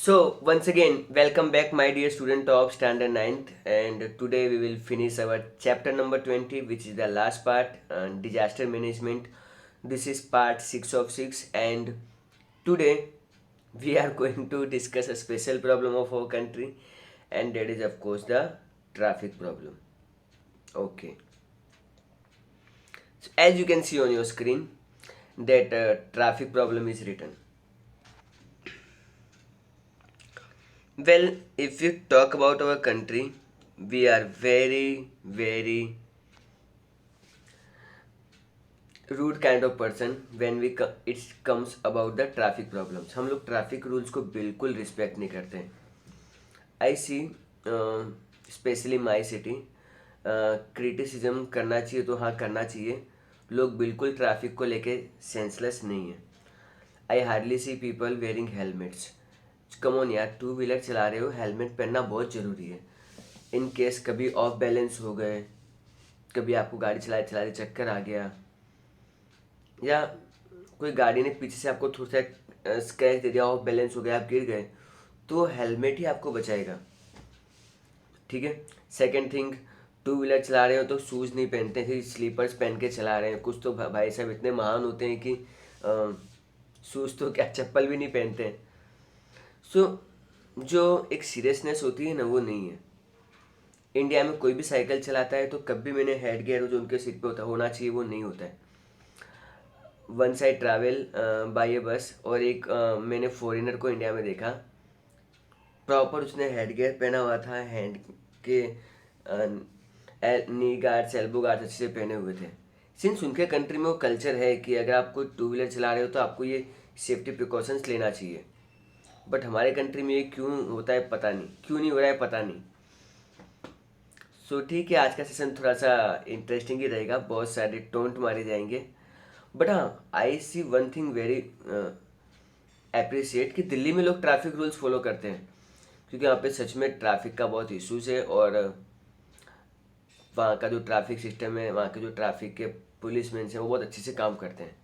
Once again, welcome back, my dear student of Standard Ninth. And today we will finish our chapter number 20, which is the last part, disaster management. This is part 6 of 6, and today we are going to discuss a special problem of our country, and that is, of course, the traffic problem. Okay, so as you can see on your screen, that traffic problem is written. Well, if you talk about our country, we are very rude kind of person when it comes about the traffic problems. हम लोग traffic rules को बिल्कुल respect नहीं करते हैं. आई सी specially my city. Criticism करना चाहिए तो हाँ करना चाहिए. लोग बिल्कुल ट्रैफिक को लेके सेंसलेस नहीं है. I hardly see people wearing helmets. Come on यार, टू व्हीलर चला रहे हो, हेलमेट पहनना बहुत ज़रूरी है. इन केस कभी ऑफ बैलेंस हो गए, कभी आपको गाड़ी चलाते चलाते चक्कर आ गया, या कोई गाड़ी ने पीछे से आपको थोड़ा सा स्क्रैच दे दिया, ऑफ बैलेंस हो गया, आप गिर गए, तो हेलमेट ही आपको बचाएगा. ठीक है. सेकंड थिंग, टू व्हीलर चला रहे हो तो शूज़ नहीं पहनते, फिर स्लीपर्स पहन के चला रहे हैं. कुछ तो भाई साहब इतने महान होते हैं कि शूज़ तो क्या, चप्पल भी नहीं पहनते हैं. सो जो एक सीरियसनेस होती है ना, वो नहीं है. इंडिया में कोई भी साइकिल चलाता है तो कभी मैंने हेड गियर जो उनके सीट पे होना चाहिए वो नहीं होता है. वन साइड ट्रैवल बाय ए बस, और एक मैंने फॉरेनर को इंडिया में देखा, प्रॉपर उसने हेड गियर पहना हुआ था, हैंड के नी गार्ड्स, एल्बो गार्ड्स अच्छे से पहने हुए थे. सिंस उनके कंट्री में वो कल्चर है कि अगर आप कोई टू व्हीलर चला रहे हो तो आपको ये सेफ्टी प्रिकॉशंस लेना चाहिए. बट हमारे कंट्री में ये क्यों होता है पता नहीं, क्यों नहीं हो रहा है पता नहीं. सो ठीक है, आज का सेशन थोड़ा सा इंटरेस्टिंग ही रहेगा, बहुत सारे टोंट मारे जाएंगे. बट हाँ, आई सी वन थिंग वेरी अप्रिशिएट कि दिल्ली में लोग ट्रैफिक रूल्स फॉलो करते हैं, क्योंकि यहाँ पे सच में ट्रैफिक का बहुत इश्यूज है. और वहाँ का जो ट्रैफिक सिस्टम है, वहाँ के जो ट्रैफिक के पुलिसमैन हैं, वो बहुत अच्छे से काम करते हैं.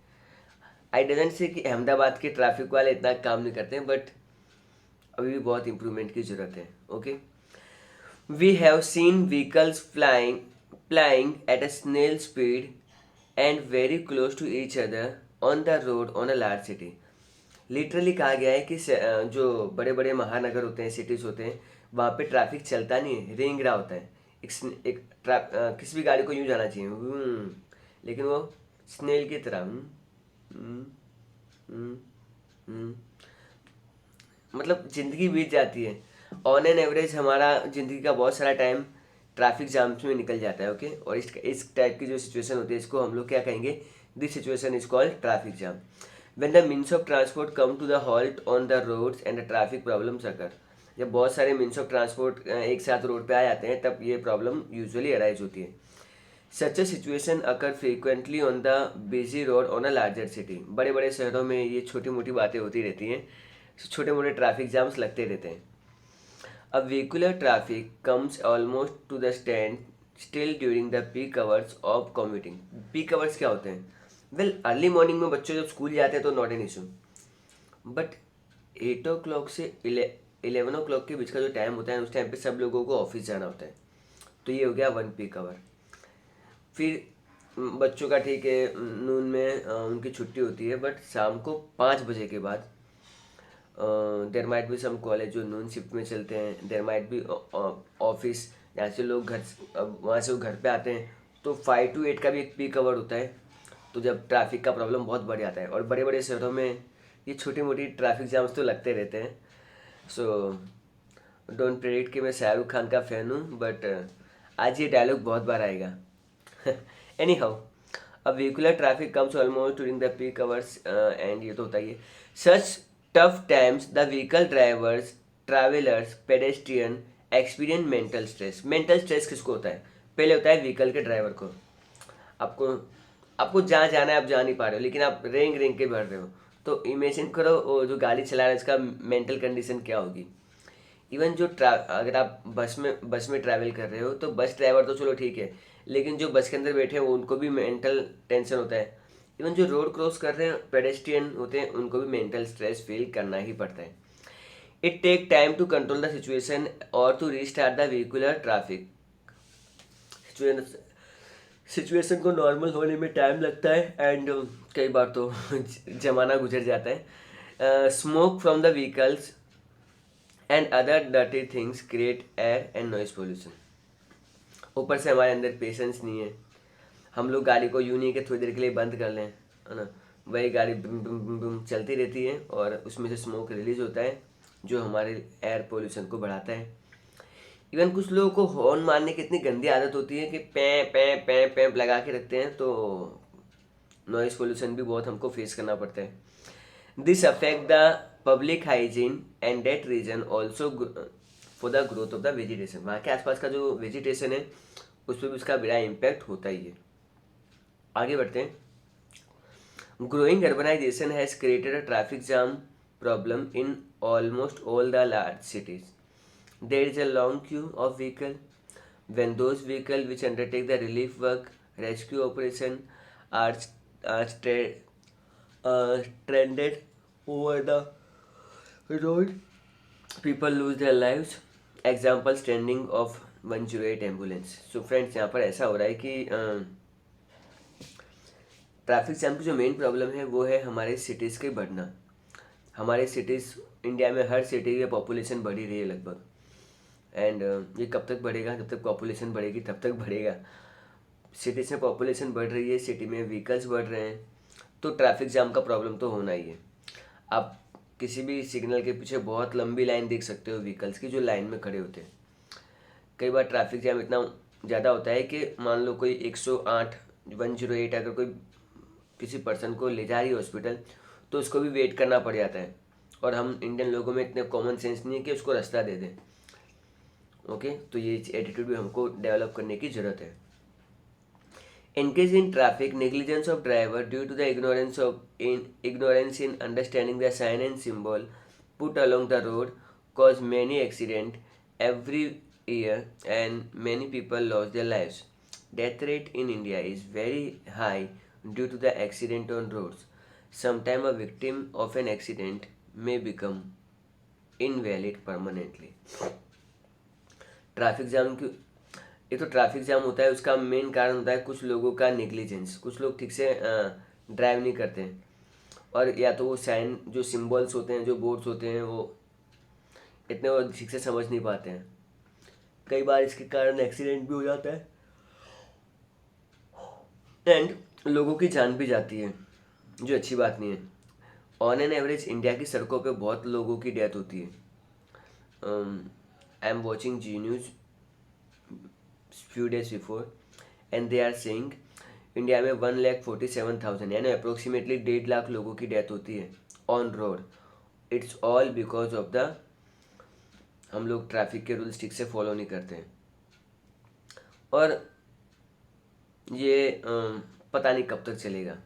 आई डजेंट से कि अहमदाबाद के ट्रैफिक वाले इतना काम नहीं करते हैं, बट अभी भी बहुत इम्प्रूवमेंट की ज़रूरत है. Okay. We have seen vehicles flying at a snail speed and very close to each other on the road on a large city. Literally कहा गया है कि जो बड़े बड़े महानगर होते हैं, सिटीज़ होते हैं, वहाँ पे ट्रैफिक चलता नहीं है, रेंग रहा होता है. किसी भी गाड़ी को यूँ जाना चाहिए, लेकिन वो स्नेल की तरह हम्म, हम्म, हम्म, मतलब ज़िंदगी बीत जाती है. ऑन एन एवरेज हमारा ज़िंदगी का बहुत सारा टाइम ट्रैफिक जाम्स में निकल जाता है. ओके. और इस टाइप की जो सिचुएशन होती है, इसको हम लोग क्या कहेंगे, this situation is called traffic jam. When the means of transport come to the halt on the roads and the traffic problems occur. जब बहुत सारे मीन्स ऑफ ट्रांसपोर्ट एक साथ रोड पे आ जाते हैं, तब ये प्रॉब्लम यूजुअली अराइज होती है. Such a situation occur frequently on the busy road on a larger city. बड़े बड़े शहरों में ये छोटी मोटी बातें होती रहती हैं, छोटे मोटे ट्रैफिक जाम्स लगते रहते हैं. A vehicular traffic comes almost to the stand still during the peak hours of commuting. Peak hours क्या होते हैं? Well, अर्ली मॉर्निंग में बच्चे जब स्कूल जाते हैं तो not an issue. But 8 o'clock से 11 o'clock के बीच का जो टाइम होता है, उस टाइम पे सब लोगों को ऑफिस जाना होता है. तो ये हो गया वन पीक आवर. फिर बच्चों का ठीक है, नून में उनकी छुट्टी होती है, बट शाम को 5 बजे के बाद देर माइट भी सम कॉलेज जो नून शिफ्ट में चलते हैं, देर माइट भी ऑफिस जहाँ से लोग वहाँ से वो घर पे आते हैं, तो 5 to 8 का भी एक पीक आवर होता है. तो जब ट्रैफिक का प्रॉब्लम बहुत बढ़ जाता है, और बड़े बड़े शहरों में ये छोटी मोटी ट्रैफिक जाम्स तो लगते रहते हैं. सो डोंट प्रेडिक्ट कि मैं शाहरुख खान का फ़ैन हूँ, बट आज ये डायलॉग बहुत बार आएगा. एनी हाउ, अब vehicular traffic comes almost during the peak hours, and ये तो होता ही है. Such tough times the vehicle drivers, travellers, pedestrian experience mental stress. Mental stress किसको होता है? पहले होता है व्हीकल के ड्राइवर को. आपको आपको जहाँ जाना है आप जा नहीं पा रहे हो, लेकिन आप रेंग रेंग के बढ़ रहे हो. तो इमेजिन करो वो जो गाड़ी चला रहा है इसका मेंटल कंडीशन क्या होगी. इवन अगर आप बस में ट्रैवल कर रहे हो, तो बस ड्राइवर तो चलो ठीक है, लेकिन जो बस के अंदर बैठे हैं उनको भी मेंटल टेंशन होता है. इवन जो रोड क्रॉस कर रहे हैं पेडेस्ट्रियन होते हैं, उनको भी मेंटल स्ट्रेस फील करना ही पड़ता है. It take time to control the situation और to restart the vehicular traffic. Situation को नॉर्मल होने में टाइम लगता है एंड कई बार तो जमाना गुजर जाता है। Smoke from the vehicles and other dirty things create air and noise pollution. ऊपर से हमारे अंदर पेशेंस नहीं है, हम लोग गाड़ी को यूं नहीं कि थोड़ी देर के लिए बंद कर लें, है ना, वही गाड़ी बुम बुम बुम बुम चलती रहती है और उसमें से स्मोक रिलीज होता है जो हमारे एयर पोल्यूशन को बढ़ाता है। इवन कुछ लोगों को हॉर्न मारने की इतनी गंदी आदत होती है कि पैं लगा के रखते हैं, तो नॉइज़ पोल्यूशन भी बहुत हमको फेस करना पड़ता है। This affect the public hygiene and that reason also for the growth of the vegetation. वहाँ के आसपास का जो वेजिटेशन है उस पर भी उसका बड़ा इम्पैक्ट होता ही है। आगे बढ़ते हैं। Growing urbanization has created a traffic jam problem in almost all the large cities. There is a long queue of vehicles. When those vehicles which undertake the relief work, rescue operation are, are stranded over the road, people lose their lives. Example standing of 108 ambulance. So friends, यहाँ पर ऐसा हो रहा है कि traffic jam की जो main problem है वो है हमारे सिटीज़ के बढ़ना। हमारे सिटीज़, इंडिया में हर सिटी की पॉपुलेशन बढ़ ही रही है लगभग, एंड ये कब तक बढ़ेगा? जब तक पॉपुलेशन बढ़ेगी तब तक बढ़ेगा। सिटीज़ में पॉपुलेशन बढ़ रही है, सिटी में व्हीकल्स बढ़ रहे हैं, तो ट्रैफिक जाम का प्रॉब्लम तो होना ही है। आप किसी भी सिग्नल के पीछे बहुत लंबी लाइन देख सकते हो व्हीकल्स की, जो लाइन में खड़े होते हैं। कई बार ट्रैफिक जाम इतना ज़्यादा होता है कि मान लो कोई 108 108 अगर कोई किसी पर्सन को ले जा रही है हॉस्पिटल, तो उसको भी वेट करना पड़ जाता है, और हम इंडियन लोगों में इतने कॉमन सेंस नहीं है कि उसको रास्ता दे दें। ओके, तो ये एटीट्यूड भी हमको डेवलप करने की ज़रूरत है। Engage in traffic, negligence of driver due to the ignorance in understanding the sign and symbol put along the road cause many accident every year and many people lost their lives. Death rate in India is very high due to the accident on roads. Sometimes a victim of an accident may become invalid permanently. Traffic jam की, ये तो traffic jam होता है, उसका main कारण होता है कुछ लोगों का नेग्लिजेंस। कुछ लोग ठीक से ड्राइव नहीं करते हैं, और या तो वो साइन, जो सिंबल्स होते हैं, जो बोर्ड्स होते हैं, वो इतने वो ठीक से समझ नहीं पाते हैं। कई बार इसके कारण एक्सीडेंट भी हो जाता है एंड लोगों की जान भी जाती है, जो अच्छी बात नहीं है। ऑन एन एवरेज इंडिया की सड़कों पे बहुत लोगों की डेथ होती है। I am watching Zee News few days before and they are saying India में 1,47,000 यानी अप्रोक्सीमेटली 1.5 लाख लोगों की डेथ होती है on road. It's all because of the, हम लोग ट्रैफिक के रूल्स ठीक से फॉलो नहीं करते हैं, और ये पता नहीं कब तक चलेगा।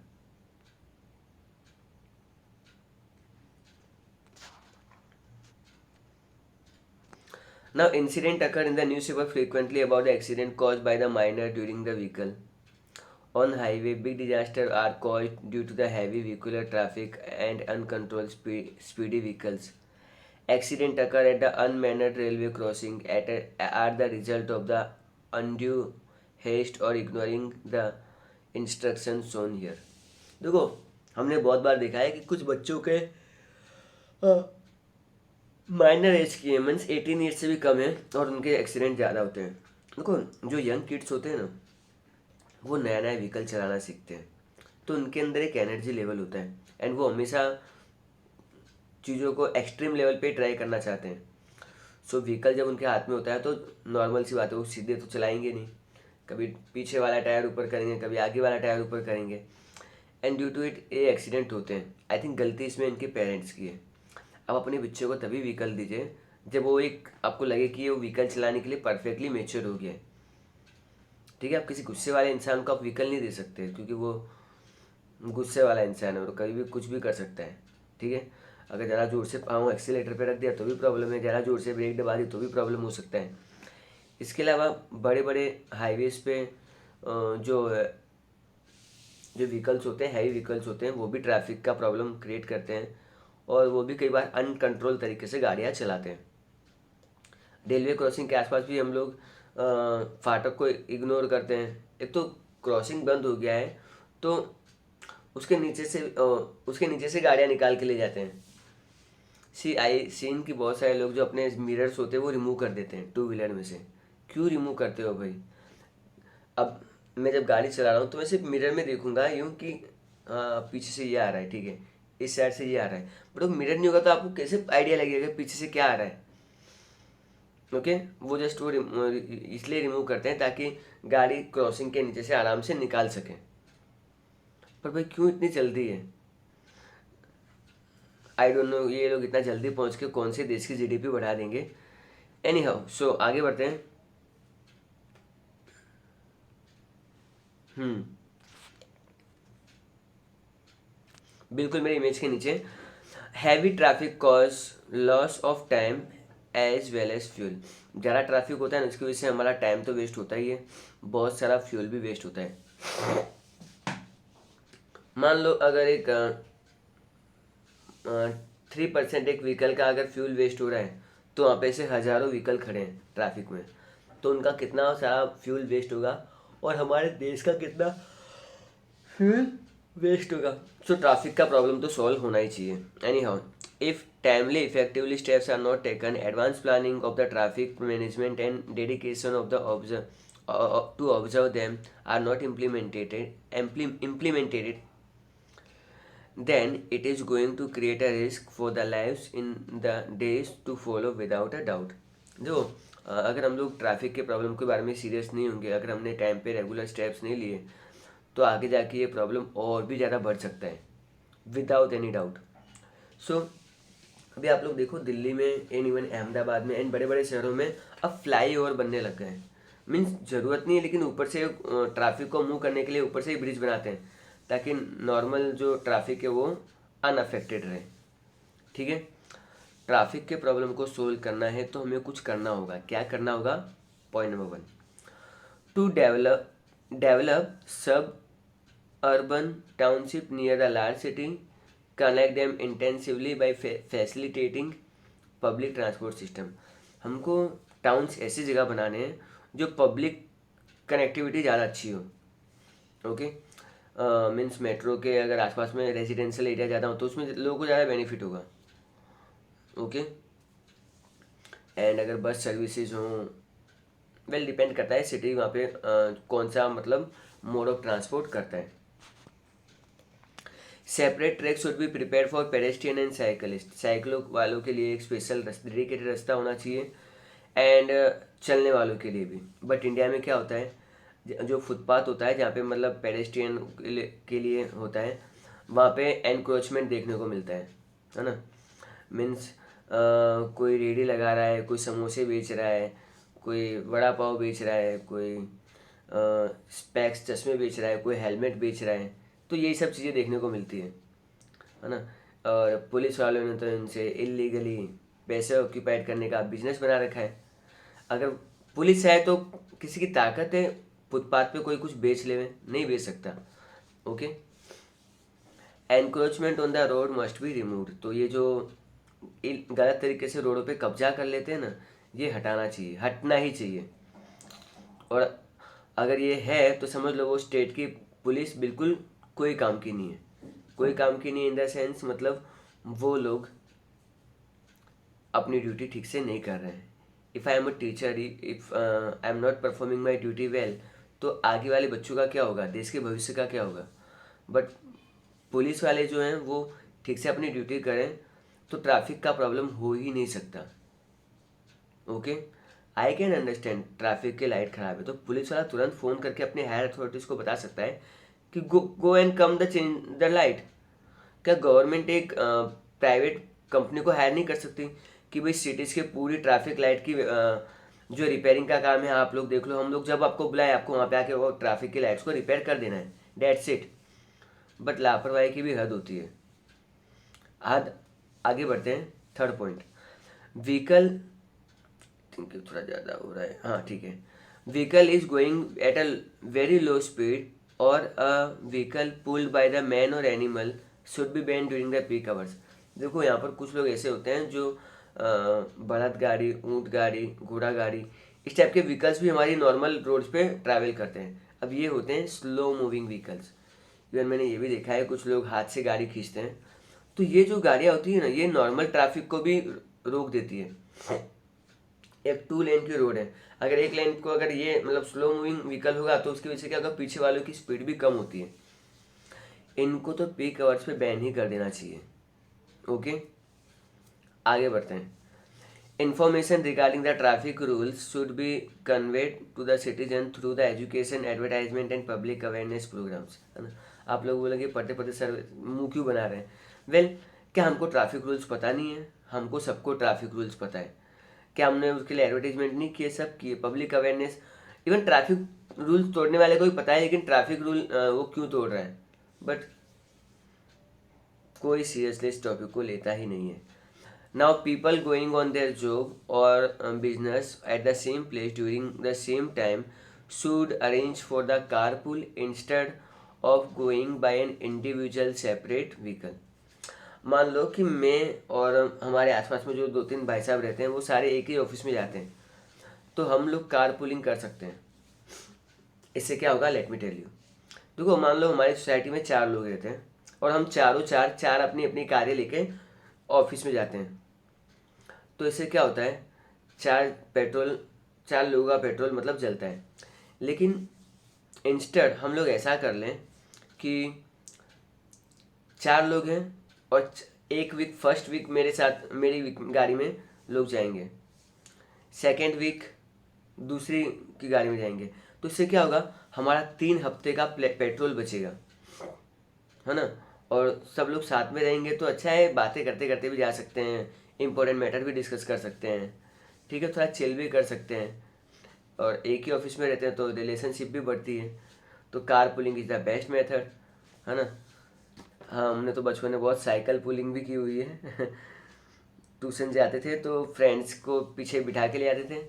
Now, incident occurred in the newspaper frequently about the accident caused by the minor during the vehicle. On highway, big disasters are caused due to the heavy vehicular traffic and uncontrolled speedy vehicles. Accidents occur at the unmanned railway crossing are the result of the undue haste or ignoring the instructions shown here. देखो, हमने बहुत बार देखा है कि कुछ बच्चों के minor as की है, मीन्स 18 ईयर्स से भी कम है, और उनके एक्सीडेंट ज़्यादा होते हैं। देखो, जो यंग किड्स होते हैं ना, वो नया नया व्हीकल चलाना सीखते हैं, तो उनके अंदर एक एनर्जी लेवल होता है एंड वो हमेशा चीज़ों को एक्सट्रीम लेवल पे ट्राई करना चाहते हैं। सो व्हीकल जब उनके हाथ में होता है तो नॉर्मल सी बात है, वो सीधे तो चलाएंगे नहीं, कभी पीछे वाला टायर ऊपर करेंगे, कभी आगे वाला टायर ऊपर करेंगे, एंड ड्यू टू इट ये एक्सीडेंट होते हैं। आई थिंक गलती इसमें इनके पेरेंट्स की है। आप अपने बच्चे को तभी व्हीकल दीजिए जब वो एक आपको लगे कि वो व्हीकल चलाने के लिए परफेक्टली मेच्योर हो गया है। ठीक है, आप किसी गुस्से वाले इंसान को आप व्हीकल नहीं दे सकते, क्योंकि वो गुस्से वाला इंसान है और कभी भी कुछ भी कर सकता है। ठीक है, अगर ज़रा जोर से पाँव एक्सीलेटर पे रख दिया तो भी प्रॉब्लम है, ज़रा जोर से ब्रेक दबा दी तो भी प्रॉब्लम हो सकता है। इसके अलावा बड़े बड़े हाईवेज़ पे जो जो व्हीकल्स होते हैं, हैवी व्हीकल्स होते हैं, वो भी ट्रैफिक का प्रॉब्लम क्रिएट करते हैं, और वो भी कई बार अनकंट्रोल तरीके से गाड़ियाँ चलाते हैं। रेलवे क्रॉसिंग के आसपास भी हम लोग फाटक को इग्नोर करते हैं। एक तो क्रॉसिंग बंद हो गया है तो उसके नीचे से गाड़ियाँ निकाल के ले जाते हैं। सीन की बहुत सारे लोग जो अपने मिरर्स होते हैं वो रिमूव कर देते हैं टू व्हीलर में से। क्यों रिमूव करते हो भाई? अब मैं जब गाड़ी चला रहा हूँ तो मैं सिर्फ मिरर में देखूंगा यूँ कि हाँ पीछे से ये आ रहा है, ठीक है, इस साइड से ये आ रहा है, बट वो मिरर नहीं होगा तो आपको कैसे आइडिया लगेगा पीछे से क्या आ रहा है? ओके, वो जस्ट वो इसलिए रिमूव करते हैं ताकि गाड़ी क्रॉसिंग के नीचे से आराम से निकाल सकें। पर भाई क्यों इतनी जल्दी है? आई डोंट नो, ये लोग इतना जल्दी पहुंच के कौन से देश की जीडीपी बढ़ा देंगे। एनी हाउ, सो आगे बढ़ते हैं। बिल्कुल मेरी इमेज के नीचे, heavy traffic cause loss of time as well as fuel. ज़्यादा ट्रैफिक होता है ना, इसकी वजह से हमारा टाइम तो वेस्ट होता ही है, बहुत सारा फ्यूल भी वेस्ट होता है। मान लो अगर एक 3% एक व्हीकल का अगर फ्यूल वेस्ट हो रहा है तो वहाँ पे से हज़ारों व्हीकल खड़े हैं ट्रैफिक में, तो उनका कितना सारा फ्यूल वेस्ट होगा और हमारे देश का कितना फ्यूल वेस्ट होगा। सो ट्रैफिक का प्रॉब्लम तो सॉल्व होना ही चाहिए। Anyhow, if timely effectively steps are not taken, advance planning of the traffic management and dedication of the to observe them are not implemented, then it is going to create a risk for the lives in the days to follow without a doubt। जो अगर हम लोग traffic के problem के बारे में serious नहीं होंगे, अगर हमने टाइम पे रेगुलर स्टेप्स नहीं लिए, तो आगे जाके ये प्रॉब्लम और भी ज़्यादा बढ़ सकता है विदाउट एनी डाउट। सो अभी आप लोग देखो, दिल्ली में एंड इवन अहमदाबाद में एंड बड़े बड़े शहरों में अब फ्लाई ओवर बनने लग गए हैं। मीन्स ज़रूरत नहीं है, लेकिन ऊपर से ट्रैफिक को मूव करने के लिए ऊपर से ही ब्रिज बनाते हैं ताकि नॉर्मल जो ट्रैफिक है वो अनअफेक्टेड रहे। ठीक है, ट्रैफिक के प्रॉब्लम को सोल्व करना है तो हमें कुछ करना होगा। क्या करना होगा? Point number 1, to develop suburban township near the large city, connect them intensively by facilitating public transport system. हमको टाउन्स ऐसी जगह बनाने हैं जो पब्लिक कनेक्टिविटी ज़्यादा अच्छी हो। ओके, मीन्स मेट्रो के अगर आसपास में रेजिडेंशियल एरिया ज़्यादा हो तो उसमें लोगों को ज़्यादा बेनिफिट होगा। ओके, एंड अगर बस सर्विसेज हों, वेल डिपेंड करता है सिटी वहाँ पे कौन सा मतलब मोड ऑफ ट्रांसपोर्ट करता है। Separate track should be prepare for pedestrian and cyclist. साइकिलों वालों के लिए एक स्पेशल डेडिकेटेड रास्ता होना चाहिए एंड चलने वालों के लिए भी। बट इंडिया में क्या होता है, जो फुटपाथ होता है जहाँ पे मतलब पेडेस्ट्रियन के लिए होता है, वहाँ पे एनक्रोचमेंट देखने को मिलता है ना। मीन्स कोई रेडी लगा रहा है, कोई समोसे बेच रहा है, कोई वड़ा पाव बेच रहा है, कोई स्पेक्स चश्मे बेच रहा है, कोई हेलमेट बेच रहा है, तो यही सब चीज़ें देखने को मिलती है ना। और पुलिस वालों ने तो इनसे इलीगली पैसे ऑक्यूपाइड करने का बिजनेस बना रखा है। अगर पुलिस है तो किसी की ताकत है फुटपाथ पे कोई कुछ बेच ले, नहीं बेच सकता। Okay, encroachment on the road must be removed. तो ये जो गलत तरीके से रोडों पे कब्जा कर लेते हैं ना, ये हटाना चाहिए, हटना ही चाहिए। और अगर ये है तो समझ लो वो स्टेट की पुलिस बिल्कुल कोई काम की नहीं है। कोई काम की नहीं इन द सेंस मतलब वो लोग अपनी ड्यूटी ठीक से नहीं कर रहे हैं। If I am a teacher, if I am not performing my duty well, तो आगे वाले बच्चों का क्या होगा, देश के भविष्य का क्या होगा। बट पुलिस वाले जो हैं वो ठीक से अपनी ड्यूटी करें तो ट्रैफिक का प्रॉब्लम हो ही नहीं सकता। Okay, I can understand traffic के लाइट ख़राब है तो पुलिस वाला तुरंत फ़ोन करके अपने हायर अथॉरिटीज़ को बता सकता है कि go and come the change the light. क्या गवर्नमेंट एक प्राइवेट कंपनी को हायर नहीं कर सकती कि भाई सिटीज़ के पूरी ट्रैफिक लाइट की जो रिपेयरिंग का काम है आप लोग देख लो, हम लोग जब आपको बुलाए आपको वहाँ पे आके वो ट्रैफिक की लाइट्स को रिपेयर कर देना है, डेट्स इट। बट लापरवाही की भी हद होती है। आगे बढ़ते हैं, थर्ड पॉइंट, व्हीकल थिंकिंग थोड़ा ज़्यादा हो रहा है, हाँ ठीक है। Vehicle is going at a very low speed और a vehicle pulled by the man और animal should be ban during the peak hours. देखो यहाँ पर कुछ लोग ऐसे होते हैं जो बलद गाड़ी, ऊंट गाड़ी, घोड़ा गाड़ी, इस टाइप के व्हीकल्स भी हमारी नॉर्मल रोड्स पे ट्रैवल करते हैं। अब ये होते हैं स्लो मूविंग व्हीकल्स। इवन मैंने ये भी देखा है कुछ लोग हाथ से गाड़ी खींचते हैं। तो ये जो गाड़ियाँ होती है ना, ये नॉर्मल ट्रैफिक को भी रोक देती है। एक 2 लेन की रोड है, अगर एक लेन को अगर ये मतलब स्लो मूविंग व्हीकल होगा तो उसकी वजह से क्या होगा, पीछे वालों की स्पीड भी कम होती है। इनको तो पीक आवर्स पे बैन ही कर देना चाहिए। ओके, आगे बढ़ते हैं। Information regarding the traffic rules should be conveyed to the citizen through the education, advertisement and public awareness programs, है ना। आप लोग बोलेंगे पढ़ते पढ़ते सर मुंह क्यों बना रहे हैं। वेल, क्या हमको ट्रैफिक रूल्स पता नहीं है? हमको सबको ट्रैफिक रूल्स पता है। क्या हमने उसके लिए एडवर्टीजमेंट नहीं किए? सब किए। Public awareness, even traffic rules तोड़ने वाले को भी पता है, लेकिन ट्रैफिक रूल वो क्यों तोड़ रहा है, बट कोई सीरियसली इस टॉपिक को लेता ही नहीं है। Now people going on their job or business at the same place during the same time should arrange for the carpool instead of going by an individual separate vehicle. मान लो कि मैं और हमारे आसपास में जो 2-3 भाई साहब रहते हैं वो सारे एक ही ऑफिस में जाते हैं, तो हम लोग कार पुलिंग कर सकते हैं। इससे क्या होगा, लेट मी टेल यू। देखो, मान लो हमारी सोसाइटी में 4 लोग रहते हैं और हम चारों चार अपनी अपनी कारें लेके ऑफिस में जाते हैं। तो इससे क्या होता है, 4 लोगों का पेट्रोल मतलब जलता है। लेकिन इंस्टेड हम लोग ऐसा कर लें कि 4 लोग हैं और एक वीक, फर्स्ट वीक मेरे साथ मेरी गाड़ी में लोग जाएंगे, सेकेंड वीक दूसरी की गाड़ी में जाएंगे। तो इससे क्या होगा, हमारा 3 हफ्ते का पेट्रोल बचेगा, है ना। और सब लोग साथ में रहेंगे तो अच्छा है, बातें करते करते भी जा सकते हैं, इंपॉर्टेंट मैटर भी डिस्कस कर सकते हैं, ठीक है, थोड़ा चिल भी कर सकते हैं। और एक ही ऑफिस में रहते हैं तो रिलेशनशिप भी बढ़ती है। तो car pulling is the best method, है ना। हाँ, हमने तो बचपन में बहुत साइकिल पुलिंग भी की हुई है। ट्यूशन जाते थे तो फ्रेंड्स को पीछे बिठा के ले आते थे,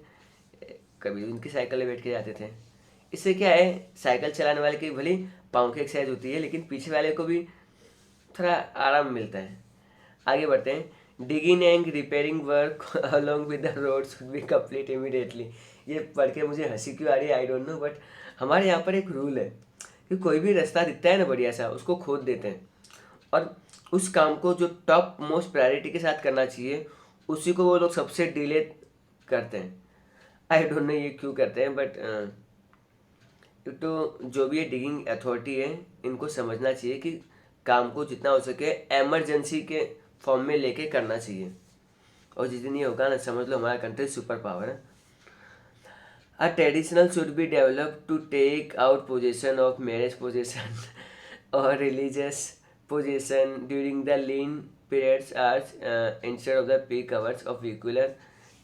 कभी उनकी साइकिल में बैठ के जाते थे। इससे क्या है, साइकिल चलाने वाले की भले पाँव की एक्सरसाइज होती है, लेकिन पीछे वाले को भी थोड़ा आराम मिलता है। आगे बढ़ते हैं। Digging and repairing work along with the road should be complete immediately. ये पढ़ के मुझे हंसी क्यों आ रही है, आई डोंट नो, बट हमारे यहाँ पर एक रूल है कि कोई भी रास्ता दिखता है ना बढ़िया सा, उसको खोद देते हैं। और उस काम को जो टॉप मोस्ट प्रायोरिटी के साथ करना चाहिए, उसी को वो लोग सबसे डिले करते हैं। आई डोंट नो ये क्यों करते हैं, बट तो जो भी ये डिगिंग अथॉरिटी है, इनको समझना चाहिए कि काम को जितना हो सके एमरजेंसी के फॉर्म में लेके करना चाहिए। और जिस दिन ये होगा ना, समझ लो हमारा कंट्री सुपर पावर है। A traditional should be develop to take out position of marriage position और religious position during the lean periods hours instead of the peak hours of vehicular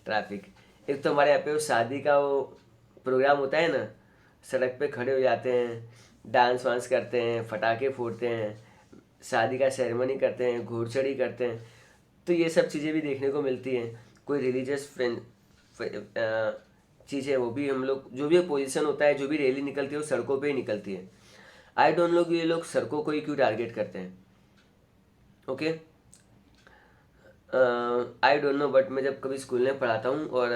traffic. एक तो हमारे यहाँ पे वो शादी का वो प्रोग्राम होता है ना, सड़क पे खड़े हो जाते हैं, डांस वांस करते हैं, पटाखे फोड़ते हैं, शादी का सेरेमनी करते हैं, घोड़चढ़ी करते हैं। तो ये सब चीज़ें भी देखने को मिलती हैं। कोई रिलीजियस चीज़ है वो भी हम लोग, जो भी पोजीशन होता है, जो भी रैली निकलती है वो सड़कों पे ही निकलती है। आई डोंट नो ये लोग सड़कों को ही क्यों टारगेट करते हैं। Okay, I don't know, but मैं जब कभी स्कूल में पढ़ाता हूँ और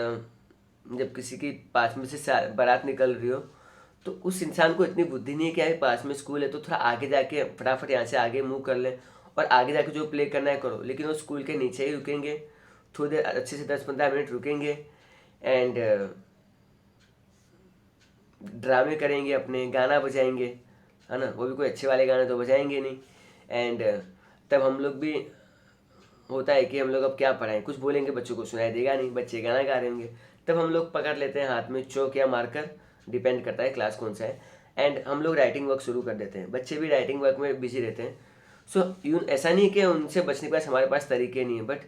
जब किसी की पास में से बारात निकल रही हो, तो उस इंसान को इतनी बुद्धि नहीं है कि यार पास में स्कूल है तो थोड़ा आगे जाके फटाफट यहाँ से आगे मूव कर लें और आगे जाके जो प्ले करना है करो। लेकिन वो स्कूल के नीचे ही रुकेंगे, थोड़ी देर अच्छे से 10-15 मिनट रुकेंगे एंड ड्रामे करेंगे, अपने गाना बजाएंगे, है ना। वो भी कोई अच्छे वाले गाने तो बजाएंगे नहीं। एंड तब हम लोग भी होता है कि हम लोग अब क्या पढ़ाएं, कुछ बोलेंगे बच्चों को सुनाई देगा नहीं, बच्चे गाना गा रहे होंगे। तब हम लोग पकड़ लेते हैं हाथ में चौक या मार्कर, डिपेंड करता है क्लास कौन सा है, एंड हम लोग राइटिंग वर्क शुरू कर देते हैं। बच्चे भी राइटिंग वर्क में बिजी रहते हैं। सो यूँ ऐसा नहीं कि उनसे बचने के पास हमारे पास तरीके नहीं है, बट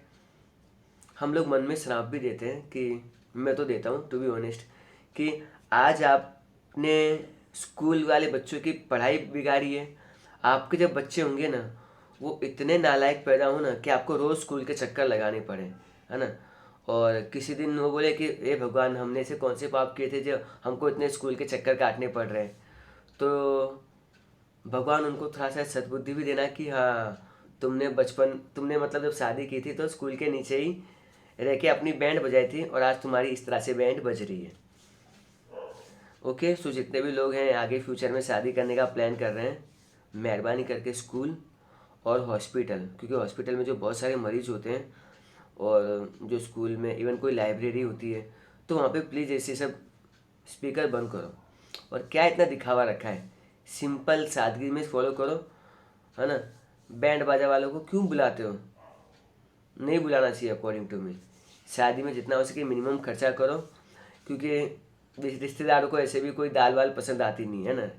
हम लोग मन में श्राप भी देते हैं कि मैं तो देता हूँ टू बी ऑनेस्ट, कि आज आपने स्कूल वाले बच्चों की पढ़ाई बिगाड़ी है, आपके जब बच्चे होंगे ना वो इतने नालायक पैदा हो ना कि आपको रोज़ स्कूल के चक्कर लगाने पड़े, है ना। और किसी दिन वो बोले कि ए भगवान, हमने ऐसे कौन से पाप किए थे जो हमको इतने स्कूल के चक्कर काटने पड़ रहे हैं। तो भगवान उनको थोड़ा सा सद्बुद्धि भी देना कि हाँ तुमने मतलब जब शादी की थी तो स्कूल के नीचे ही रह के अपनी बैंड बजाई थी, और आज तुम्हारी इस तरह से बैंड बज रही है। ओके, सो जितने भी लोग हैं आगे फ्यूचर में शादी करने का प्लान कर रहे हैं, मेहरबानी करके स्कूल और हॉस्पिटल, क्योंकि हॉस्पिटल में जो बहुत सारे मरीज होते हैं, और जो स्कूल में इवन कोई लाइब्रेरी होती है, तो वहाँ पे प्लीज़ ऐसे सब स्पीकर बंद करो। और क्या इतना दिखावा रखा है, सिंपल सादगी में फॉलो करो, है ना। बैंड बाजा वालों को क्यों बुलाते हो, नहीं बुलाना चाहिए अकॉर्डिंग टू मी। शादी में जितना हो सके मिनिमम खर्चा करो, क्योंकि रिश्तेदारों को ऐसे भी कोई दाल वाल पसंद आती नहीं है ना,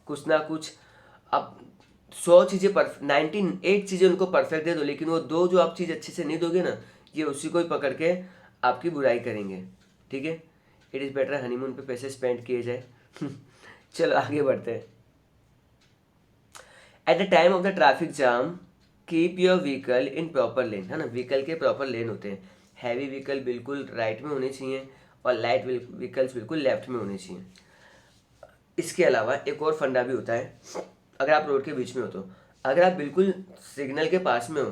कुछ ना कुछ। आप 100 चीज़ें 98 चीज़ें उनको परफेक्ट दे दो, लेकिन वो दो जो आप चीज़ अच्छे से नहीं दोगे ना, ये उसी को ही पकड़ के आपकी बुराई करेंगे। ठीक है, इट इज़ बेटर हनीमून पे पैसे स्पेंड किए जाए। चलो आगे बढ़ते हैं। At the time of the traffic jam keep your vehicle in proper lane, है ना। व्हीकल के प्रॉपर लेन होते हैं, हैवी व्हीकल बिल्कुल राइट में होने चाहिए और लाइट व्हीकल्स बिल्कुल लेफ्ट में होने चाहिए। इसके अलावा एक और फंडा भी होता है, अगर आप रोड के बीच में हो तो, अगर आप बिल्कुल सिग्नल के पास में हो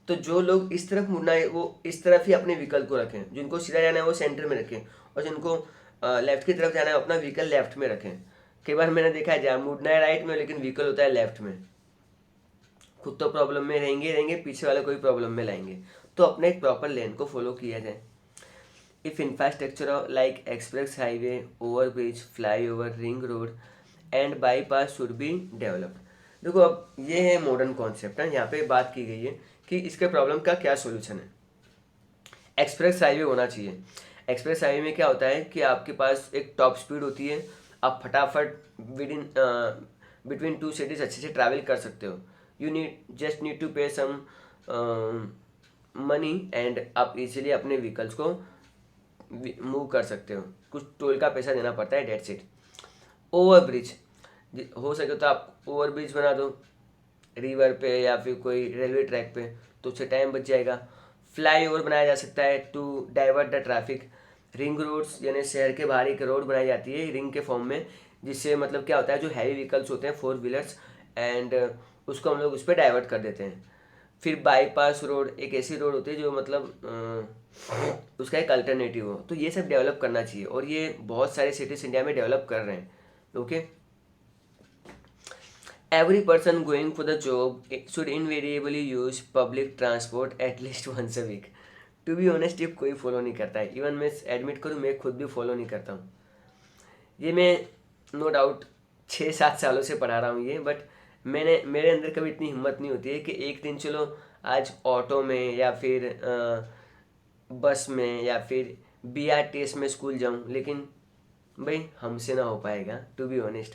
तो जो लोग इस तरफ मुड़ना है वो इस तरफ ही अपने व्हीकल को रखें, जिनको सीधा जाना है वो सेंटर में रखें, और जिनको लेफ्ट की तरफ जाना है अपना व्हीकल लेफ्ट में रखें। कई बार मैंने देखा है जहाँ मुड़ना है राइट में, लेकिन व्हीकल होता है लेफ्ट में। खुद तो प्रॉब्लम में रहेंगे, पीछे वाले को भी प्रॉब्लम में लाएंगे। तो अपने एक प्रॉपर लेन को फॉलो किया जाए। If infrastructure like express highway, over bridge, fly over, ring road and bypass should be developed. देखो अब ये है मॉडर्न कॉन्सेप्ट है, यहाँ पे बात की गई है कि इसके प्रॉब्लम का क्या सोल्यूशन है। एक्सप्रेस हाईवे होना चाहिए। एक्सप्रेस हाईवे में क्या होता है कि आपके पास एक टॉप स्पीड होती है, आप फटाफट with in between two cities अच्छे से ट्रैवल कर सकते हो। यू नीड टू पे सम मनी एंड आप इजीली अपने व्हीकल्स को मूव कर सकते हो, कुछ टोल का पैसा देना पड़ता है, डेट्स इट। ओवर ब्रिज, हो सके तो आप ओवर ब्रिज बना दो रिवर पे या फिर कोई रेलवे ट्रैक पे, तो उससे टाइम बच जाएगा। फ्लाई ओवर बनाया जा सकता है to divert the traffic. Ring roads यानी शहर के बाहर एक रोड बनाई जाती है रिंग के फॉर्म में, जिससे मतलब क्या होता है जो हैवी व्हीकल्स होते हैं 4 व्हीलर्स, एंड उसको हम लोग उस पर डाइवर्ट कर देते हैं। फिर बाईपास रोड एक ऐसी रोड होती है जो मतलब उसका एक अल्टरनेटिव हो, तो ये सब डेवलप करना चाहिए, और ये बहुत सारे सिटीज़ इंडिया में डेवलप कर रहे हैं। Okay, every person going for the job should invariably use public transport at least once a week. To be honest ये कोई फॉलो नहीं करता है, इवन मैं एडमिट करूँ मैं खुद भी फॉलो नहीं करता हूँ। ये मैं नो डाउट 6-7 सालों से पढ़ा रहा हूँ ये, बट मेरे अंदर कभी इतनी हिम्मत नहीं होती है कि एक दिन चलो आज ऑटो में या फिर बस में या फिर BRTS में स्कूल जाऊँ, लेकिन भाई हमसे ना हो पाएगा to be honest.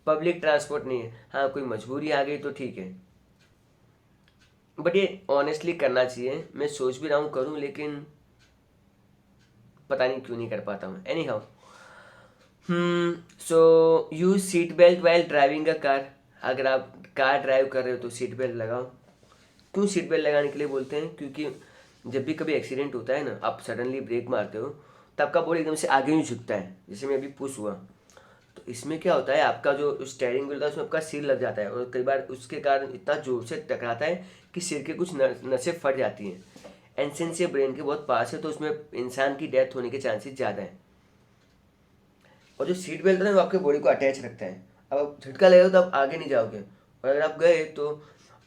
Public transport नहीं है, हाँ कोई मजबूरी आ गई तो ठीक है, बट ये ऑनेस्टली करना चाहिए। मैं सोच भी रहा हूँ करूँ, लेकिन पता नहीं क्यों नहीं कर पाता हूँ। Any how, so use seat belt while driving a car. अगर आप कार ड्राइव कर रहे हो तो सीट बेल्ट लगाओ। क्यों सीट बेल्ट लगाने के लिए बोलते हैं, क्योंकि जब भी कभी एक्सीडेंट होता है ना, आप सडनली ब्रेक मारते हो तो आपका बॉडी एकदम से आगे ही झुकता है, जैसे मैं अभी पुश हुआ, तो इसमें क्या होता है आपका जो स्टेयरिंग व्हील होता है उसमें आपका सिर लग जाता है, और कई बार उसके कारण इतना जोर से टकराता है कि सिर के कुछ नसें फट जाती हैं। एंड सिंस ये ब्रेन के बहुत पास है तो उसमें इंसान की डेथ होने के चांसेस ज़्यादा है। और जो सीट बेल्ट है वो आपके बॉडी को अटैच रखता है। अब आप झटका लगेगा तो आप आगे नहीं जाओगे, और अगर आप गए तो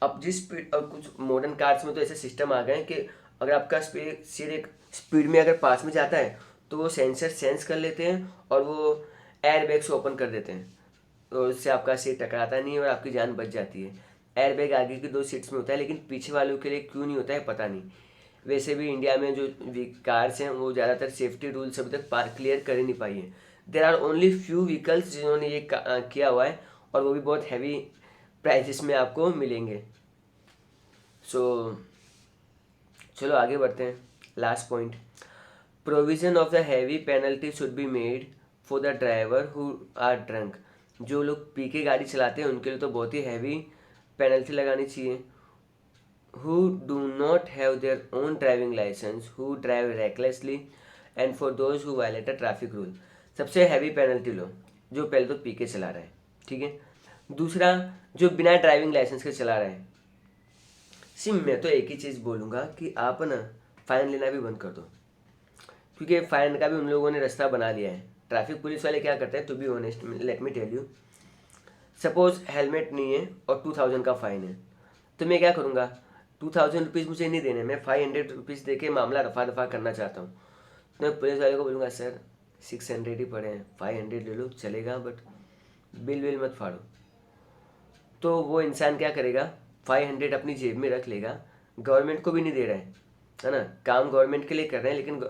अब जिस स्पीड, और कुछ मॉडर्न कार्स में तो ऐसे सिस्टम आ गए हैं कि अगर आपका सिर एक स्पीड में अगर पास में जाता है तो वो सेंसर सेंस कर लेते हैं और वो एयर बैग्स ओपन कर देते हैं, तो उससे आपका सिर टकराता नहीं है और आपकी जान बच जाती है। एयर बैग आगे की 2 सीट्स में होता है, लेकिन पीछे वालों के लिए क्यों नहीं होता है पता नहीं। वैसे भी इंडिया में जो कार्स हैं वो ज़्यादातर सेफ्टी रूल्स अभी तक क्लियर कर ही नहीं पाई है। There are only few vehicles जिन्होंने ये किया हुआ है, और वो भी बहुत हैवी प्राइसेस में आपको मिलेंगे। सो चलो आगे बढ़ते हैं। Last point, provision of the heavy penalty should be made for the driver who are drunk. जो लोग पी के गाड़ी चलाते हैं उनके लिए तो बहुत ही हैवी पेनल्टी लगानी चाहिए। Who do not have their own driving licence, who drive recklessly, and for those who violate a traffic rule. सबसे हैवी पेनल्टी लो जो पहले तो पी के चला रहा है, ठीक है। दूसरा, जो बिना ड्राइविंग लाइसेंस के चला रहा है। सिम मैं तो एक ही चीज़ बोलूँगा कि आप ना फ़ाइन लेना भी बंद कर दो, क्योंकि फ़ाइन का भी उन लोगों ने रास्ता बना लिया है। ट्रैफिक पुलिस वाले क्या करते हैं, to be honest let me tell you, suppose helmet नहीं है और 2000 का फ़ाइन है, तो मैं क्या करूँगा, 2000 रुपीज़ मुझे नहीं देने, मैं 500 रुपीज़ दे के मामला रफा दफा करना चाहता हूँ। तो मैं पुलिस वाले को बोलूँगा सर 600 ही पड़े हैं, 500 ले लो चलेगा, बट बिल विल मत फाड़ो। तो वो इंसान क्या करेगा, 500 अपनी जेब में रख लेगा, गवर्नमेंट को भी नहीं दे रहा है ना, काम गवर्नमेंट के लिए कर रहे हैं, लेकिन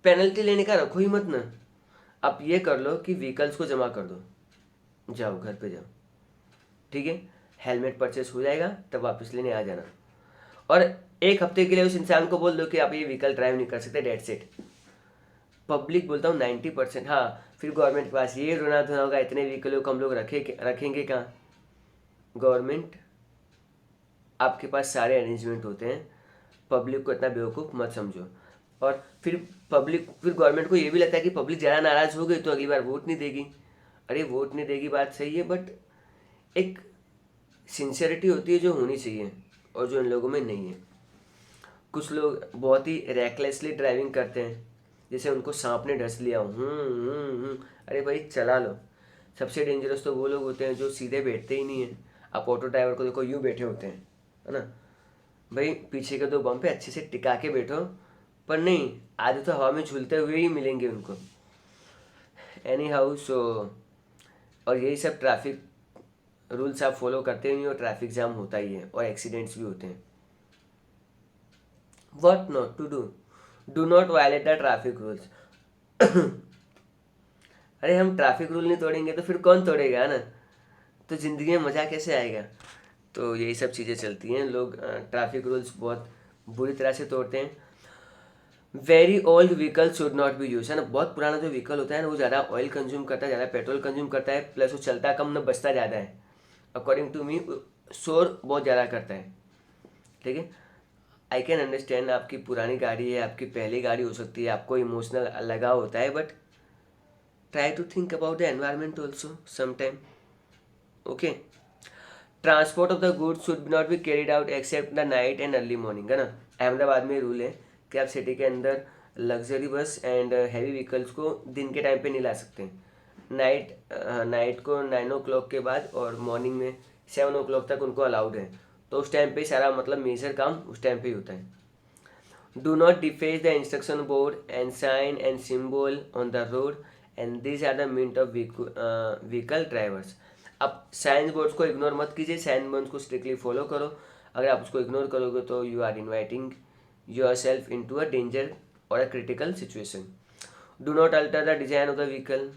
पेनल्टी लेने का रखो ही मत ना। आप ये कर लो कि व्हीकल्स को जमा कर दो, जाओ घर पे जाओ, ठीक है, हेलमेट परचेस हो जाएगा तब वापस लेने आ जाना, और एक हफ्ते के लिए उस इंसान को बोल दो कि आप ये व्हीकल ड्राइव नहीं कर सकते, डेट सेट। पब्लिक बोलता हूँ 90%, हाँ फिर गवर्नमेंट के पास ये रोना धोना होगा, इतने व्हीकलों को हम लोग रखेंगे कहाँ। गवर्नमेंट आपके पास सारे अरेंजमेंट होते हैं, पब्लिक को इतना बेवकूफ़ मत समझो। और फिर गवर्नमेंट को ये भी लगता है कि पब्लिक ज़्यादा नाराज़ हो गई तो अगली बार वोट नहीं देगी। अरे वोट नहीं देगी बात सही है, बट एक सिंसियरिटी होती है जो होनी चाहिए, और जो इन लोगों में नहीं है। कुछ लोग बहुत ही रैकलेसली ड्राइविंग करते हैं, जैसे उनको सांप ने डस लिया हो। अरे भाई चला लो। सबसे डेंजरस तो वो लोग होते हैं जो सीधे बैठते ही नहीं है। आप ऑटो ड्राइवर को देखो, यूँ बैठे होते हैं, है ना भाई, पीछे के दो बम पे अच्छे से टिका के बैठो, पर नहीं, आधे तो हवा में झूलते हुए ही मिलेंगे उनको। एनी हाउ सो, और यही सब ट्रैफिक रूल्स आप फॉलो करते ही नहीं, और ट्रैफिक जाम होता ही है और एक्सीडेंट्स भी होते हैं। What not to do, do not violate the traffic rules. अरे हम ट्रैफिक रूल नहीं तोड़ेंगे तो फिर कौन तोड़ेगा, है ना, तो ज़िंदगी में मज़ा कैसे आएगा। तो यही सब चीज़ें चलती हैं, लोग ट्रैफिक रूल्स बहुत बुरी तरह से तोड़ते हैं। Very old vehicle should not B use, है ना, बहुत पुराना जो व्हीकल होता है ना वो ज़्यादा ऑयल कंज्यूम करता है, ज़्यादा पेट्रोल कंज्यूम करता है, प्लस वो चलता कम ना बचता ज़्यादा है। अकॉर्डिंग टू मी शोर बहुत ज़्यादा करता है, ठीक है। आई कैन अंडरस्टैंड, आपकी पुरानी गाड़ी है, आपकी पहली गाड़ी हो सकती है, आपको इमोशनल लगाव होता है, but try to think about the environment also sometime, okay. Transport of the goods should not be carried out except the night and early morning, है ना। अहमदाबाद में रूल है कि आप सिटी के अंदर luxury bus and heavy vehicles को दिन के टाइम पे नहीं ला सकते। नाइट को 9 o'clock के बाद और मॉर्निंग में 7 o'clock तक उनको अलाउड है, तो उस टाइम पे सारा मतलब मेजर काम उस टाइम पे ही होता है। Do not deface the instruction board and sign and symbol on the road, and this are the mean of vehicle drivers. आप साइन बोर्ड्स को इग्नोर मत कीजिए, साइन बोर्ड्स को स्ट्रिक्टली फॉलो करो। अगर आप उसको इग्नोर करोगे तो you are inviting yourself into a danger और a critical situation. Do not alter the design of the vehicle.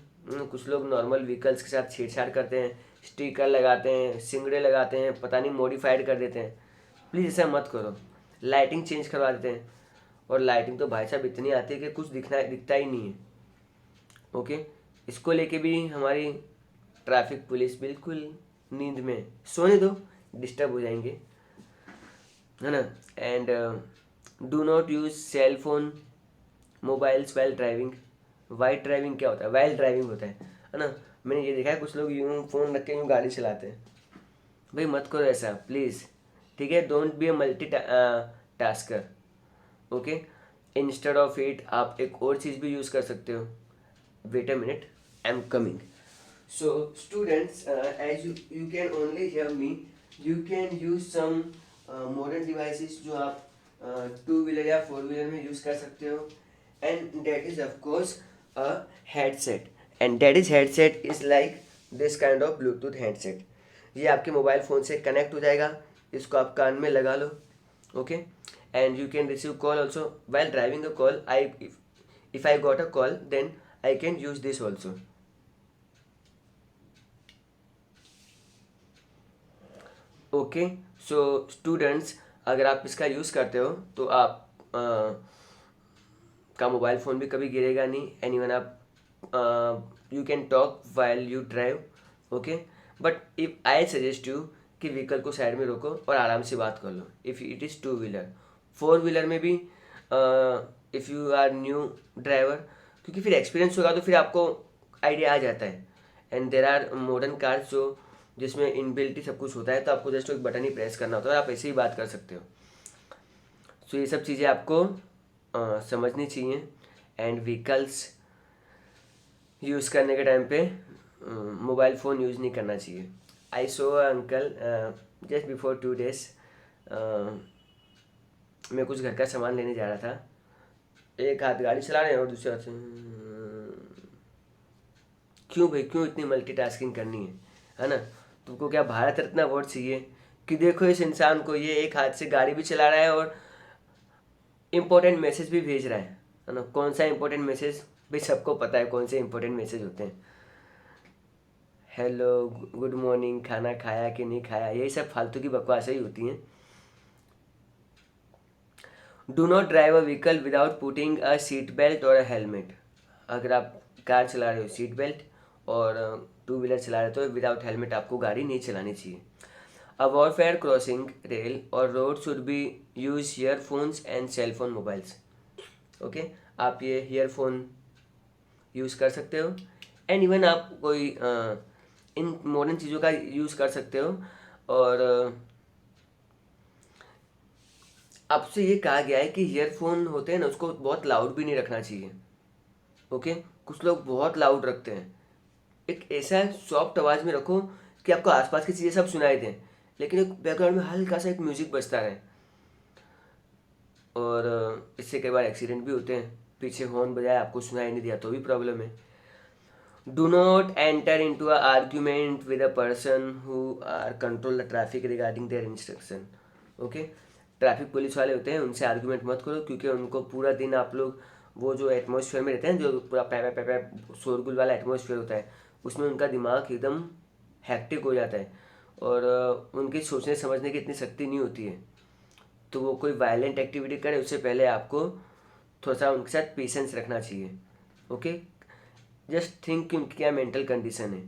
कुछ लोग नॉर्मल व्हीकल्स के साथ छेड़छाड़ करते हैं, स्टिकर लगाते हैं, सिंगड़े लगाते हैं, पता नहीं मॉडिफाइड कर देते हैं। प्लीज़ ऐसा मत करो। लाइटिंग चेंज करवा देते हैं, और लाइटिंग तो भाई साहब इतनी आती है कि कुछ दिखता ही नहीं है, ओके। इसको लेके भी हमारी ट्रैफिक पुलिस बिल्कुल नींद में, सोने दो, डिस्टर्ब हो जाएंगे, है ना। And do not use cell phone mobiles while driving. While driving क्या होता है, वाइल ड्राइविंग होता है ना। मैंने ये देखा है कुछ लोग यूँ फ़ोन रख के यूँ गाड़ी चलाते हैं, भाई मत करो ऐसा प्लीज़, ठीक है। Don't be a multitasker, okay. Instead of it आप एक और चीज़ भी यूज़ कर सकते हो। Wait a minute, I am coming. So students, as you can only hear me, you can use some modern devices जो आप टू व्हीलर या फोर व्हीलर में यूज़ कर सकते हो, and that is of course a headset, and that is headset is like this kind of Bluetooth headset। ये आपके mobile phone से कनेक्ट हो जाएगा, इसको आप कान में लगा लो, okay. And you can receive call also while driving a call. if I got a call then I can use this also, okay. So students, अगर आप इसका यूज़ करते हो तो आप का मोबाइल फ़ोन भी कभी गिरेगा नहीं, एंड इवन आप you can talk while you drive, okay. But if I suggest you कि व्हीकल को साइड में रोको और आराम से बात कर लो, if it is two wheeler. Four wheeler में भी if you are new driver, क्योंकि फिर एक्सपीरियंस होगा तो फिर आपको आइडिया आ जाता है। And there are modern cars जो जिसमें इनबिल्ट ही सब कुछ होता है, तो आपको जस्ट एक बटन ही प्रेस करना होता है और आप ऐसे ही बात कर सकते हो। सो ये सब चीज़ें आपको समझनी चाहिए। एंड व्हीकल्स यूज़ करने के टाइम पे मोबाइल फ़ोन यूज़ नहीं करना चाहिए। आई सो अंकल जस्ट बिफोर 2 days, मैं कुछ घर का सामान लेने जा रहा था, एक हाथ गाड़ी चला रहे हैं और दूसरे हाथ से क्यों भाई, क्यों इतनी मल्टीटास्किंग करनी है ना? तुमको क्या भारत रत्न अवार्ड चाहिए कि देखो इस इंसान को, ये एक हाथ से गाड़ी भी चला रहा है और इम्पोर्टेंट मैसेज भी भेज रहा है ना? कौन सा इम्पोर्टेंट मैसेज? भाई सबको पता है कौन से इम्पोर्टेंट मैसेज होते हैं। हेलो, गुड मॉर्निंग, खाना खाया कि नहीं खाया, यही सब फालतू की बकवासें ही होती हैं। Do not drive a vehicle without putting a seat belt और अ हेलमेट। अगर आप कार चला रहे हो सीट बेल्ट, और टू व्हीलर चला रहे हो तो विदाउट हेलमेट आपको गाड़ी नहीं चलानी चाहिए। अ वॉरफेयर क्रॉसिंग रेल और road should be use earphones and cellphone mobiles. Okay, आप ये ईयरफोन यूज़ कर सकते हो, एंड इवन आप कोई इन मॉडर्न चीज़ों का यूज़ कर सकते हो। और आपसे ये कहा गया है कि ईयरफोन होते हैं ना, उसको बहुत लाउड भी नहीं रखना चाहिए। ओके, कुछ लोग बहुत लाउड रखते हैं। एक ऐसा सॉफ्ट आवाज़ में रखो कि आपको आसपास की चीज़ें सब सुनाई दें, लेकिन एक बैकग्राउंड में हल्का सा एक म्यूज़िक बजता रहे। और इससे कई बार एक्सीडेंट भी होते हैं, पीछे हॉर्न बजाए आपको सुनाई नहीं दिया तो भी प्रॉब्लम है। Do not enter into a argument with a person who are control the traffic regarding their instruction. Okay, traffic police वाले होते हैं, उनसे आर्ग्यूमेंट मत करो, क्योंकि उनको पूरा दिन आप लोग वो जो एटमॉस्फेयर में रहते हैं, जो पूरा पै पै पै शोरगुल वाला एटमॉस्फेयर होता है, उसमें उनका दिमाग एकदम हैक्टिक हो जाता है और उनकी सोचने समझने की इतनी शक्ति नहीं होती है। तो वो कोई वायलेंट एक्टिविटी करे उससे पहले आपको थोड़ा सा उनके साथ पेशेंस रखना चाहिए। ओके, जस्ट थिंक कि उनकी क्या मेंटल कंडीशन है।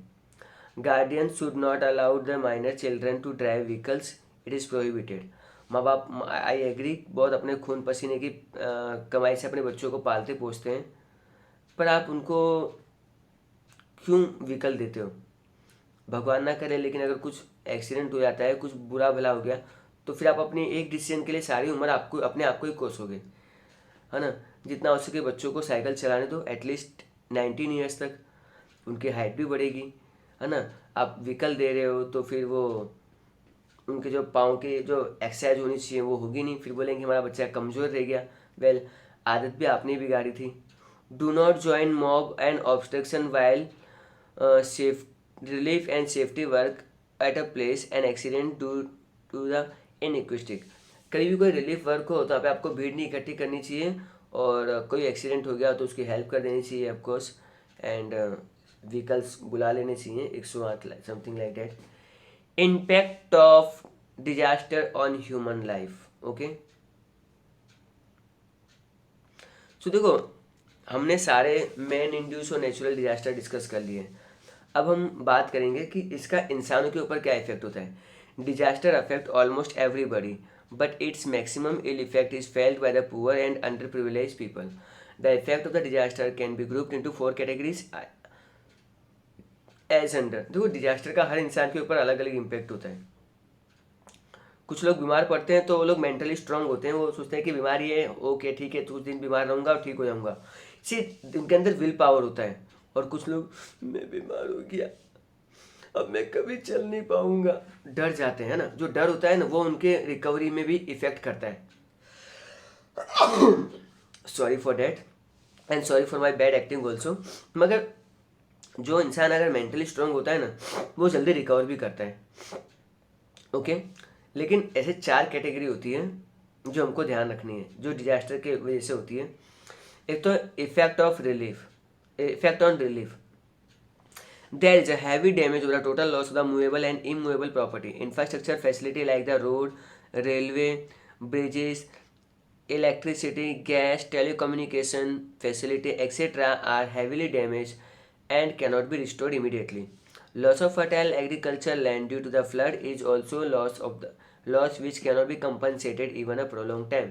Guardian should not allow the minor children to drive vehicles, it is prohibited. माँ बाप, आई एग्री, बहुत अपने खून पसीने की कमाई से अपने बच्चों को पालते पोसते हैं, पर आप उनको क्यों व्हीकल देते हो? भगवान ना करे, लेकिन अगर कुछ एक्सीडेंट हो जाता है, कुछ बुरा भला हो गया, तो फिर आप अपने एक डिसीजन के लिए सारी उम्र आपको अपने आप को ही कोसोगे, है ना? जितना हो सके बच्चों को साइकिल चलाने दो, एटलीस्ट 19 ईयर्स तक, उनकी हाइट भी बढ़ेगी, है ना? आप व्हीकल दे रहे हो तो फिर वो उनके जो पाँव के जो एक्सरसाइज होनी चाहिए वो होगी नहीं, फिर बोलेंगे हमारा बच्चा कमज़ोर रह गया। वेल, आदत भी आपने बिगाड़ी थी। Do not join mob and obstruction while safe relief and safety work at a place an accident due to the inquisitive. कहीं भी कोई रिलीफ वर्क हो तो यहाँ पे आपको भीड़ नहीं इकट्ठी करनी चाहिए, और कोई एक्सीडेंट हो गया तो उसकी हेल्प कर देनी चाहिए ऑफकोर्स, एंड व्हीकल्स बुला लेने चाहिए 108 something like that. Impact of disaster on human life. Okay, so देखो, हमने सारे मैन इंड्यूस और नेचुरल डिजास्टर डिस्कस कर लिए। अब हम बात करेंगे कि इसका इंसानों के ऊपर क्या इफेक्ट होता है। Disaster affect almost everybody, but its maximum ill effect is felt by the poor and under privilege people. The effect of the disaster can be grouped into 4 categories as under. देखो, disaster का हर इंसान के ऊपर अलग अलग impact होता है। कुछ लोग बीमार पड़ते हैं तो वो लोग मेंटली स्ट्रांग होते हैं, वो सोचते हैं कि बीमारी है, ओके ठीक है, कुछ दिन बीमार रहूंगा और ठीक हो जाऊंगा, इसी उनके अंदर विल पावर होता है। और कुछ लोग, मैं बीमार हो गया, अब मैं कभी चल नहीं पाऊंगा, डर जाते हैं ना। जो डर होता है ना, वो उनके रिकवरी में भी इफेक्ट करता है। Sorry for that, and sorry for my bad acting also. मगर जो इंसान अगर मेंटली स्ट्रांग होता है ना, वो जल्दी रिकवर भी करता है। ओके, लेकिन ऐसे 4 कैटेगरी होती है जो हमको ध्यान रखनी है, जो डिजास्टर के वजह से होती है। एक तो effect of relief, effect on relief. There is a heavy damage or a total loss of the movable and immovable property. Infrastructure facility like the road, railway, bridges, electricity, gas, telecommunication facility, etc. are heavily damaged and cannot be restored immediately. Loss of fertile agricultural land due to the flood is also loss which cannot be compensated even a prolonged time.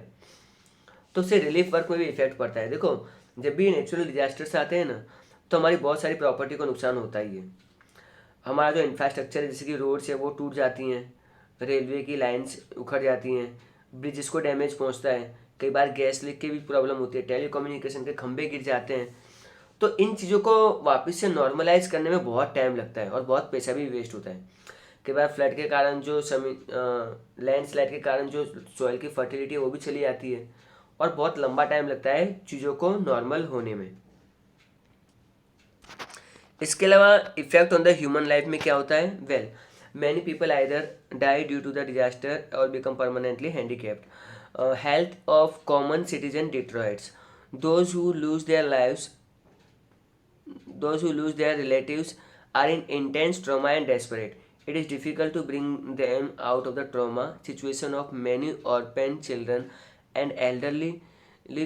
तो उससे relief work में भी effect पड़ता है। देखो, जब भी natural disasters आते हैं ना, तो हमारी बहुत सारी प्रॉपर्टी को नुकसान होता ही है। हमारा जो इंफ्रास्ट्रक्चर है जैसे कि रोड्स है वो टूट जाती हैं, रेलवे की लाइंस उखड़ जाती हैं, ब्रिजेस को डैमेज पहुंचता है, कई बार गैस लीक की भी प्रॉब्लम होती है, टेलीकम्युनिकेशन के खंभे गिर जाते हैं। तो इन चीज़ों को वापस से नॉर्मलाइज करने में बहुत टाइम लगता है और बहुत पैसा भी वेस्ट होता है। कई बार फ्लड के कारण जो लैंडस्लाइड के कारण जो सॉइल की फर्टिलिटी है वो भी चली जाती है और बहुत लंबा टाइम लगता है चीज़ों को नॉर्मल होने में। इसके अलावा effect on the human life में क्या होता है? Well, many people either die due to the disaster और become permanently handicapped. Health of common citizen deteriorates, those who lose their lives those who lose their relatives are in intense trauma and desperate. It is difficult to bring them out of the trauma situation of many orphan children and elderly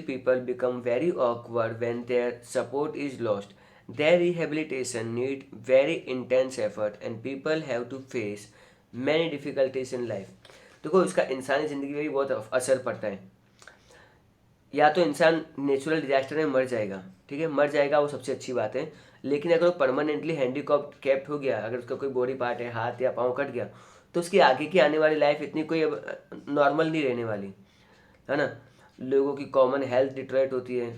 people become very awkward when their support is lost. Their rehabilitation need very intense effort and people have to face many difficulties in life. देखो इसका इंसानी ज़िंदगी में भी बहुत असर पड़ता है। या तो इंसान नेचुरल डिजास्टर में मर जाएगा, ठीक है, मर जाएगा, वो सबसे अच्छी बात है। लेकिन अगर वो परमानेंटली हैंडीकैप्ड हो गया, अगर उसका कोई बॉडी पार्ट है, हाथ या पाँव कट गया, तो उसकी आगे की आने वाली लाइफ इतनी कोई अब नॉर्मल नहीं रहने वाली, है ना। लोगों की कॉमन हेल्थ डिट्रॉइट होती है।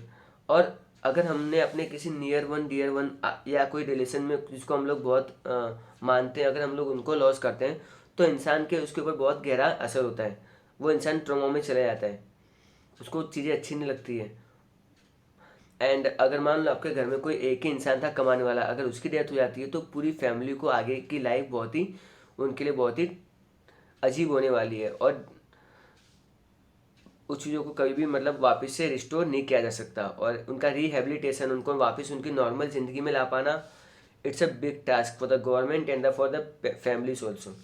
और अगर हमने अपने किसी नियर वन डियर वन या कोई रिलेशन में जिसको हम लोग बहुत मानते हैं, अगर हम लोग उनको लॉस करते हैं तो इंसान के उसके ऊपर बहुत गहरा असर होता है। वो इंसान ट्रॉमा में चला जाता है, उसको चीज़ें अच्छी नहीं लगती है। एंड अगर मान लो आपके घर में कोई एक ही इंसान था कमाने वाला, अगर उसकी डेथ हो जाती है तो पूरी फैमिली को आगे की लाइफ बहुत ही उनके लिए बहुत ही अजीब होने वाली है और उस चीज़ों को कभी भी मतलब वापस से रिस्टोर नहीं किया जा सकता। और उनका रिहेबिलिटेशन, उनको वापस उनकी नॉर्मल ज़िंदगी में ला पाना, it's a big task for the government and for the families also.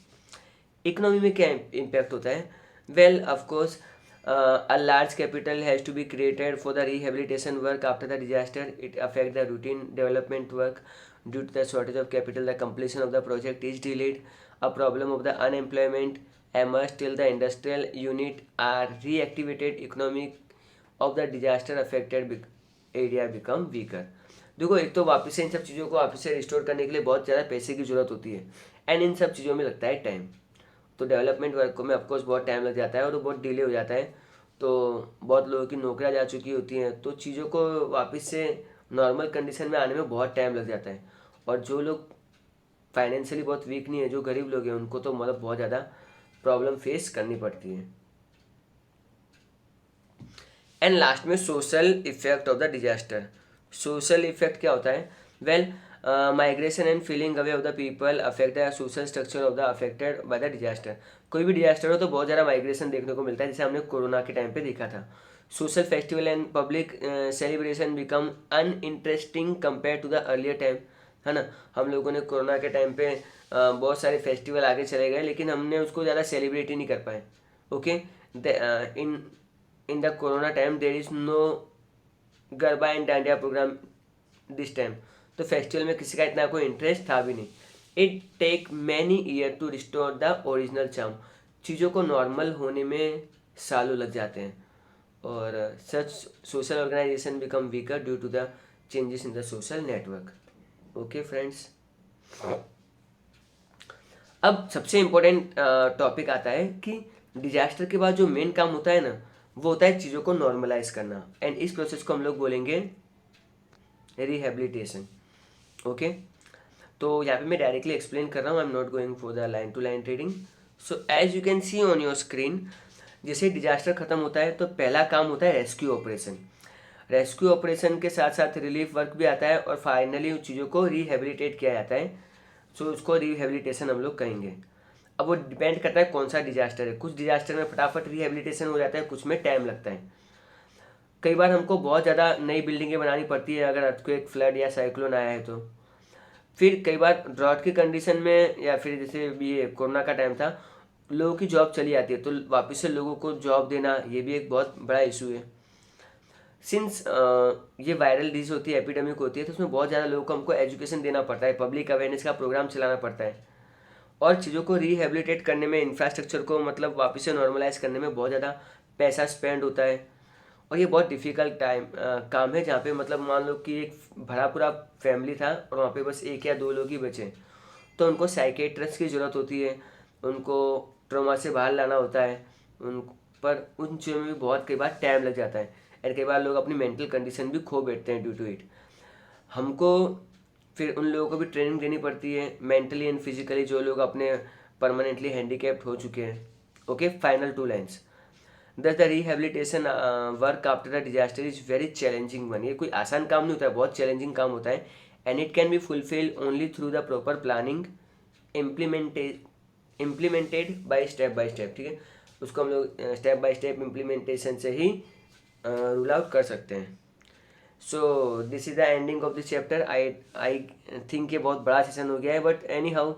Economy में क्या इम्पैक्ट होता है? Well, of course, a large capital has to be created for the rehabilitation work after the disaster. It affects the routine development work. Due to the shortage of capital, the completion of the project is delayed. A problem of the unemployment emerged till the industrial unit are reactivated. Economic of the disaster affected area become weaker. देखो, एक तो वापस से इन सब चीज़ों को वापस से रिस्टोर करने के लिए बहुत ज़्यादा पैसे की ज़रूरत होती है एंड इन सब चीज़ों में लगता है टाइम। तो डेवलपमेंट वर्क में ऑफकोर्स बहुत टाइम लग जाता है और वो बहुत डिले हो जाता है। तो बहुत लोगों की नौकरियां जा चुकी होती हैं, तो चीज़ों को वापस से नॉर्मल कंडीशन में आने में बहुत टाइम लग जाता है। और जो लोग फाइनेंशियली बहुत वीक नहीं है, जो गरीब लोग हैं, उनको तो मतलब बहुत ज़्यादा प्रॉब्लम फेस करनी पड़ती है। एंड लास्ट में social effect of the disaster. Social effect क्या होता है? Well, migration and feeling away of the people affect the social structure of the affected by the disaster. कोई भी डिजास्टर हो तो बहुत ज़्यादा माइग्रेशन देखने को मिलता है, जैसे हमने कोरोना के टाइम पे देखा था। Social festival and public celebration become uninteresting compare to the earlier time, है ना। हम लोगों ने कोरोना के टाइम पे बहुत सारे फेस्टिवल आगे चले गए, लेकिन हमने उसको ज़्यादा सेलिब्रेट ही नहीं कर पाए। Okay, in the corona time there is no garba and dandiya programme this time. तो फेस्टिवल में किसी का इतना कोई इंटरेस्ट था भी नहीं। It take many year to restore the original charm. चीज़ों को नॉर्मल होने में सालों लग जाते हैं और such social organisation become weaker due to the changes in the social network. Okay friends, अब सबसे इम्पोर्टेंट टॉपिक आता है कि डिजास्टर के बाद जो मेन काम होता है ना, वो होता है चीज़ों को नॉर्मलाइज करना। एंड इस प्रोसेस को हम लोग बोलेंगे रिहेबिलिटेशन। ओके, तो यहाँ पे मैं डायरेक्टली एक्सप्लेन कर रहा हूँ, I am not going for the line to line reading. So as you can see on your screen, जैसे डिजास्टर खत्म होता है तो पहला काम होता है रेस्क्यू ऑपरेशन। रेस्क्यू ऑपरेशन के साथ साथ रिलीफ वर्क भी आता है और फाइनली उन चीज़ों को रिहेबिलिटेट किया जाता है। सो उसको रिहेबिलिटेशन हम लोग कहेंगे। अब वो डिपेंड करता है कौन सा डिजास्टर है। कुछ डिजास्टर में फटाफट रिहेबिलिटेशन हो जाता है, कुछ में टाइम लगता है। कई बार हमको बहुत ज़्यादा नई बिल्डिंगें बनानी पड़ती है अगर अर्थक्वेक, फ्लड या साइक्लोन आया है तो। फिर कई बार ड्रॉट की कंडीशन में या फिर जैसे ये कोरोना का टाइम था, लोगों की जॉब चली जाती है, तो वापस से लोगों को जॉब देना ये भी एक बहुत बड़ा इशू है। सिंस ये वायरल डिजीज होती है, एपिडेमिक होती है, तो उसमें बहुत ज़्यादा लोगों को हमको एजुकेशन देना पड़ता है, पब्लिक अवेयरनेस का प्रोग्राम चलाना पड़ता है और चीज़ों को रिहेबिलिटेट करने में, इंफ्रास्ट्रक्चर को मतलब वापस से नॉर्मलाइज करने में बहुत ज़्यादा पैसा स्पेंड होता है। और ये बहुत डिफ़िकल्ट काम है, जहाँ पे मतलब मान लो कि एक भरा पूरा फैमिली था और वहाँ पे बस एक या दो लोग ही बचे, तो उनको साइकेट्रिस्ट की ज़रूरत होती है, उनको ट्रॉमा से बाहर लाना होता है उन पर उन चीज़ों में भी बहुत कई बार टाइम लग जाता है, एंड कई बार लोग अपनी मेंटल कंडीशन भी खो बैठते हैं ड्यू टू इट। हमको फिर उन लोगों को भी ट्रेनिंग देनी पड़ती है मेंटली एंड फिजिकली, जो लोग अपने परमानेंटली हैंडीकैप्ड हो चुके हैं। Okay, final 2 lines. Thus the rehabilitation work after a disaster is very challenging one. ये कोई आसान काम नहीं होता है, बहुत चैलेंजिंग काम होता है। And it can be fulfil only through the proper planning implemented by step, ठीक है। उसको हम लोग स्टेप बाय स्टेप इम्प्लीमेंटेशन से ही रूल आउट कर सकते हैं। So this is the ending of this chapter. I think ये बहुत बड़ा सेशन हो गया है, बट एनी हाउ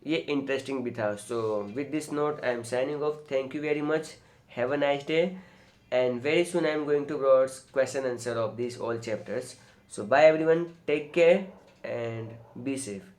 ये इंटरेस्टिंग भी था। So with this note I am signing off. Thank you very much, have a nice day, and very soon I am going to bring question answer of these all chapters. So bye everyone, take care and be safe.